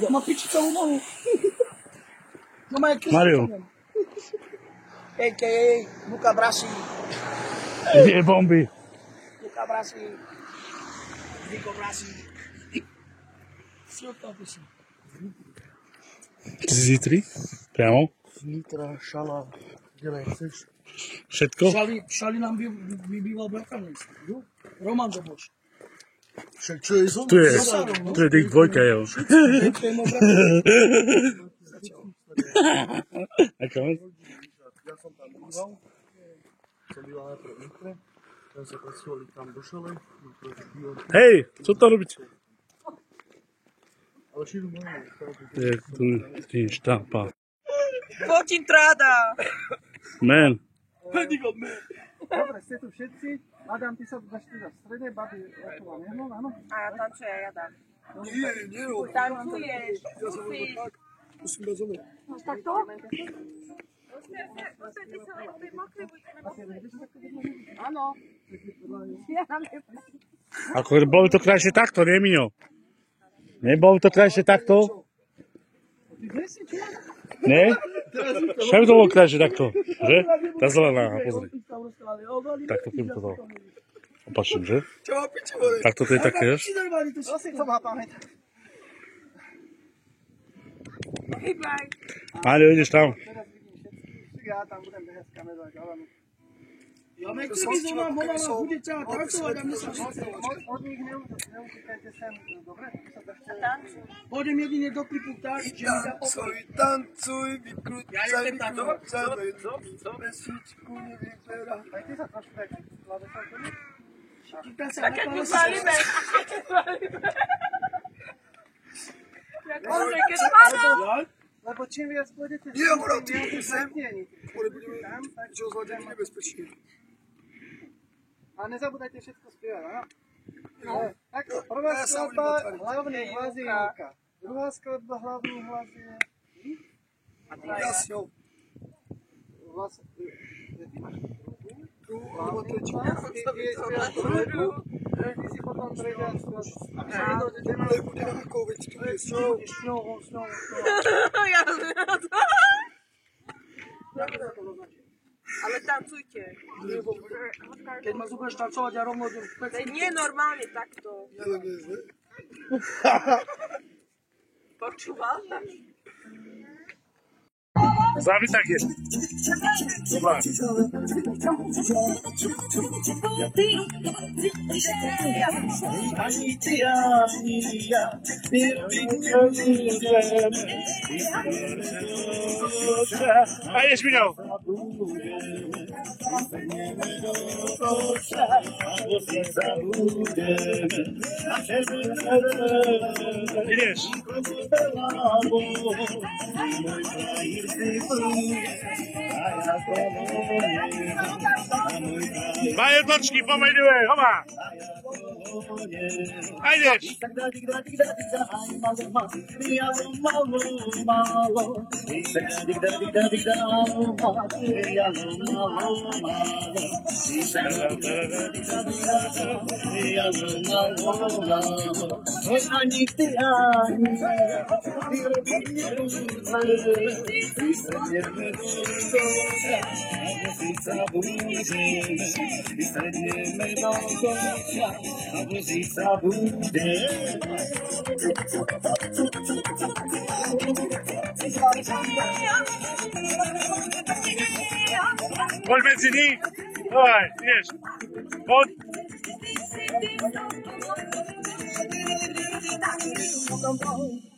Ja ma piči celú nohu. No má je Mario. A.K.A. Luka Brasi. Je bomby. Luka Brasi. Niko Brasi. Čo to píši? Ty si 3? Priamo? Nitra, Šala, kde chceš. Všetko? Šali nám býval bratraný. Roman Doboš. Však čo je zom? Tu je tých dvojka jeho. Ako? Ja som tam býval. Som býval najprv v Nitre. Tam sa presťahovali tam do Šale. Hej, čo to robíte? Ale šíru moje. Je tu štápa. Fotin tráda! Man. Dobre, ste tu všetci. Adam, ty sa dáš teda v strede, babi, ako vám jedno, áno? A ja tančujem, ja dám. Nie, Tancuješ, ja som musíš. tak, musím dať zome. Takto? Áno. Ako bolo by to krajšie takto, nie Miňo? Nebolo by to krajšie takto? Nie? Čo by to bolo krajšie takto? Že? Tá zelená, pozri. Takto keby to dalo. Opačím, že? Čo má piči, more? Takto to je také, vieš? To si to má pamätať. Hýbaj. Mário, ideš tam. Teraz vidím všetci. Ja tam budem behať s kamerou, ale... Ja nechcem ísť do nám, ona nám bude ťa tancovať a mne sa všetko. Od nich neutíkajte sem, dobre? Pôjdem jedine do klipu tak, že mi sa Tancuj, tancuj, Ja vykrúcaj, idem tam, vykrúcaj, pesničku nevyberá. Aj ty sa trošku tak kladeš. A keď mu zvalíme. Keď spadol. Lebo čím viac pôjdete... Nie, bro, ty sem. budeme čo zvládať nebezpečne. A nezabudajte všetko spievať, áno? No. Tak, prvá skladba, hlavný hlas je Julka. Druhá skladba, hlavný hlas je... Jasňou. Vlastne... Alebo tretiu. Ty si potom tretia skladba. Nebude nejakou veď tu je. S ňou. Ale tancujte. Keď ma zoberieš tancovať, ja rovno idem v To je pecku. nie normálne takto. Počúval? Závi tak je. Dobrá. Ani ty, ani ja, A ideš, Miňo. Ideš. Dva jednočky pomenuje, homa. A ideš. Ani ty, ani ja, Poď medzi nich. Daj, ideš. Poď. Thank you.